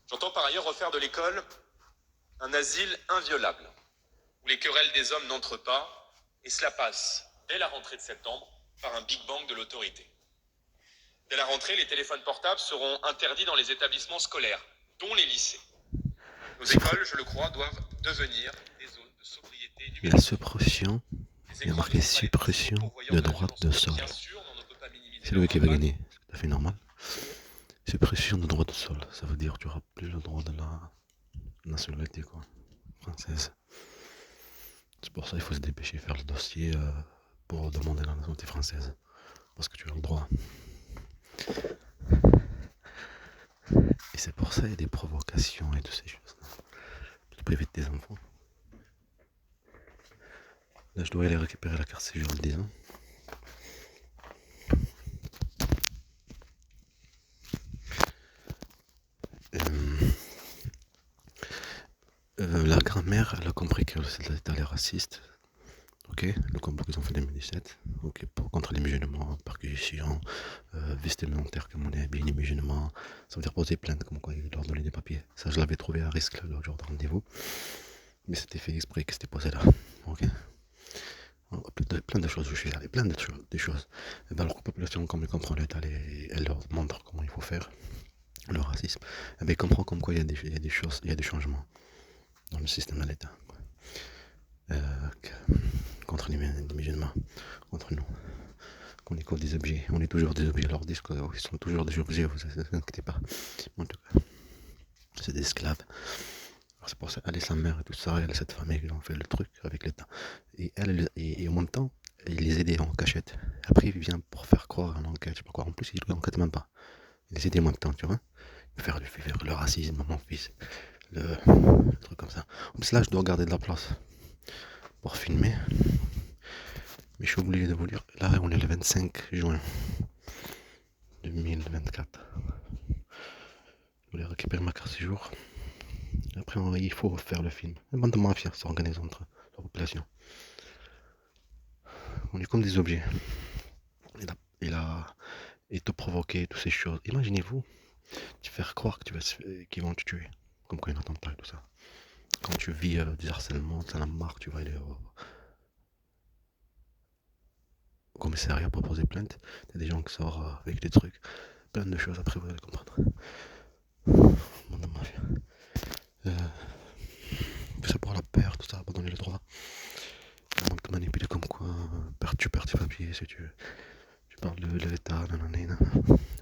J'entends par ailleurs refaire de l'école un asile inviolable, où les querelles des hommes n'entrent pas, et cela passe, dès la rentrée de septembre, par un Big Bang de l'autorité. Dès la rentrée, les téléphones portables seront interdits dans les établissements scolaires, dont les lycées. Nos écoles, je le crois, doivent devenir des zones de sobriété La numérique. suppression, Les il y a écrans ne marqué sont pas les principaux suppression pourvoyeurs de de la droits violence de en ligne. sol. Bien sûr, on ne peut pas minimiser C'est leur lui qui va impact. gagner, c'est tout à fait normal. Suppression de droits de sol, ça veut dire que tu n'auras plus le droit de la nationalité quoi, française. C'est pour ça qu'il faut se dépêcher de faire le dossier pour demander la nationalité française. Parce que tu as le droit. Et c'est pour ça qu'il y a des provocations et toutes ces choses. Tu priver de tes enfants. Là, je dois aller récupérer la carte séjour de 10 ans. La grand-mère, elle a compris que c'était les racistes. Ok, le combat qu'ils ont fait en 2017. Ok, contre les musulmans, perquisition, vestimentaire comme on est habillé les musulmans. Ça veut dire poser plainte, comme quoi ils leur donnaient des papiers. Ça, je l'avais trouvé à risque le jour de rendez-vous. Mais c'était fait exprès que c'était posé là. Ok. Plein de choses, je suis allé, plein de choses. Et ben, alors que la population, comme elle comprend l'État, elle leur montre comment il faut faire, le racisme, et ben, elle comprend comme quoi il y a des choses, il y a des changements dans le système de l'État. Contre les musulmans, contre nous. On est quoi des objets, on est toujours des objets, leur disent qu'ils sont toujours des objets, vous inquiétez pas. En tout cas, c'est des esclaves. Alors c'est pour ça, elle et sa mère et tout ça, elle et cette famille qui ont fait le truc avec l'État. Et elle, et en même temps, il les aidait en cachette. Après, il vient pour faire croire à l'enquête, je sais pas quoi. En plus, il l'enquête même pas. Il les aidait en même temps, tu vois. Faire le racisme à mon fils. Le truc comme ça. En plus, là, je dois garder de la place pour filmer. Mais je suis obligé de vous dire, là, on est le 25 juin 2024. Je voulais récupérer ma carte séjour. Après, il faut faire le film. Une bande de mafias s'organise entre la population. On est comme des objets. Et te provoquer toutes ces choses. Imaginez-vous, te faire croire que qu'ils vont te tuer. Comme quand il y a un attentat et tout ça. Quand tu vis des harcèlements, ça la marque, tu vas aller au commissariat pour poser plainte. T'as des gens qui sortent avec des trucs. Plein de choses, après vous allez comprendre. Bande de mafias. Tout ça pour la perte, tout ça, abandonner le droit. On te manipuler comme quoi, tu perds tes papiers si tu parles de l'État, nanana.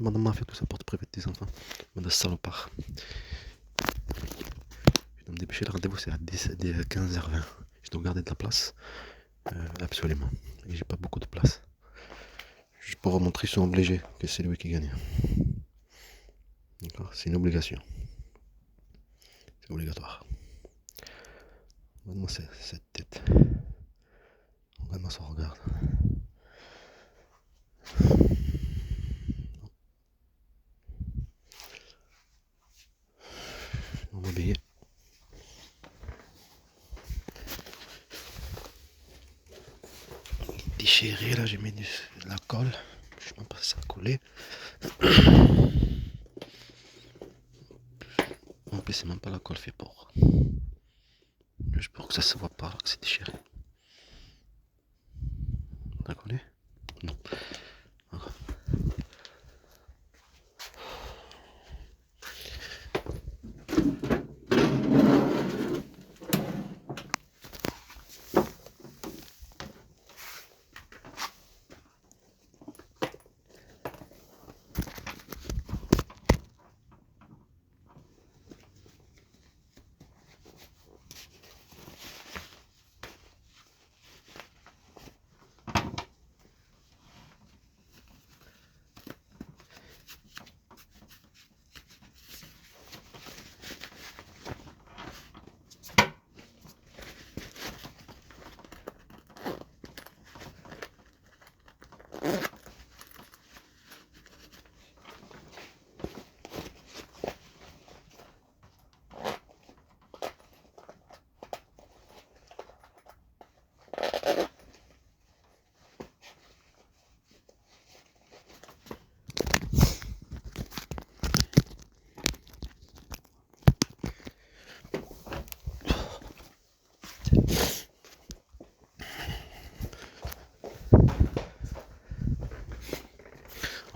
Bande de mafias, tout ça pour te priver de tes enfants. Bande de salopards. Je dois me dépêcher, le rendez-vous c'est à 15h20. Je dois garder de la place. Absolument. Et j'ai pas beaucoup de place. Juste pour montrer, ils sont obligés que c'est lui qui gagne. D'accord. C'est une obligation. C'est obligatoire. Regarde-moi cette tête. Regarde-moi son regard. On va m'habiller. Déchiré là, j'ai mis de la colle. Je sais même pas si ça a collé. En plus, c'est même pas la colle fait pour. Juste pour que ça se voit pas que c'est déchiré. T'as collé? Non. Encore.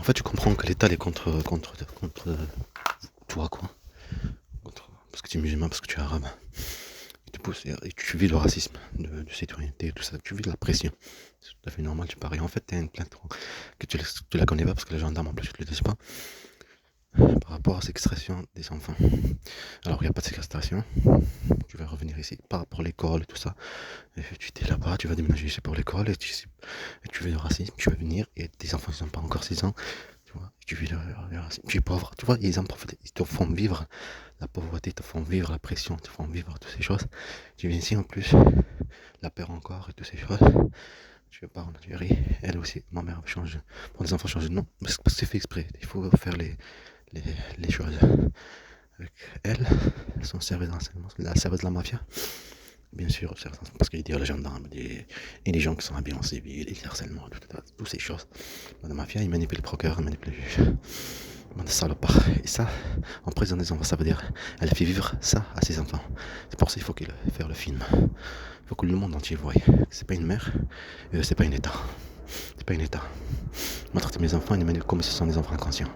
fait, tu comprends que l'État est contre toi, quoi. Parce que tu es musulman, parce que tu es arabe. Et tu vis le racisme de citoyenneté, tout ça, tu vis la pression. C'est tout à fait normal, tu paries. En fait, tu as une plainte que tu la connais pas parce que les gendarmes en plus ne te le disent pas par rapport à la séquestration des enfants. Alors, il n'y a pas de séquestration, tu vas revenir ici par rapport à l'école et tout ça. Et tu es là-bas, tu vas déménager ici pour l'école et tu vis le racisme, tu vas venir et tes enfants ils n'ont pas encore 6 ans. Tu vois, tu vis le racisme, tu es pauvre, tu vois, ils en profitent, ils te font vivre la pauvreté, ils te font vivre la pression, ils te font vivre toutes ces choses. Tu viens ici en plus, la peur encore et toutes ces choses. Je pars en Algérie, elle aussi, ma mère change, pour les enfants changent de nom, parce que c'est fait exprès, il faut faire les choses. Avec elle, elles sont services d'enseignement, la service de la mafia, bien sûr, parce qu'il y a les gendarmes et les gens qui sont habillés en civil, et le harcèlement, toutes ces choses. La mafia, ils manipulent le procureur, ils manipulent le juge. Bande de salopards. Et ça, en prison des enfants, ça veut dire, elle fait vivre ça à ses enfants. C'est pour ça qu'il faut faire le film. Il faut que le monde entier voie. C'est pas une mère, c'est pas un État. C'est pas un État. Moi, traite mes enfants comme si ce sont des enfants inconscients.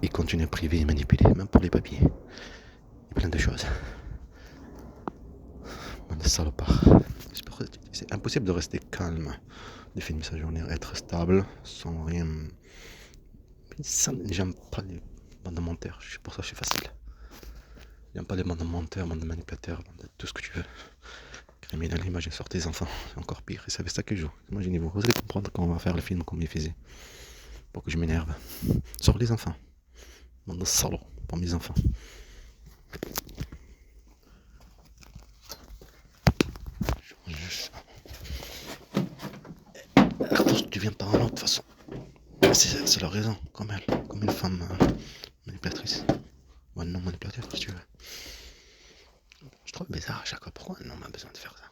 Ils continuent à priver et manipuler, même pour les papiers. Il y a plein de choses. Bande de salopards. C'est impossible de rester calme, de finir sa journée, être stable, sans rien. J'aime pas les bandes de menteurs, pour ça que c'est facile. J'aime pas les bandes de menteurs, bandes de manipulateurs, bandes de tout ce que tu veux. Criminel, imagine, sort tes enfants, c'est encore pire, et c'est avec ça qu'ils jouent. Imaginez-vous, vous allez comprendre quand on va faire le film comme il faisait. Pour que je m'énerve. Sors les enfants. Bande de salauds, pour mes enfants. Tu viens par un autre, de toute façon. C'est leur raison, comme elle, comme une femme manipulatrice. Ou un homme manipulateur, si tu veux. Je trouve bizarre à chaque fois. Pourquoi un homme a besoin de faire ça?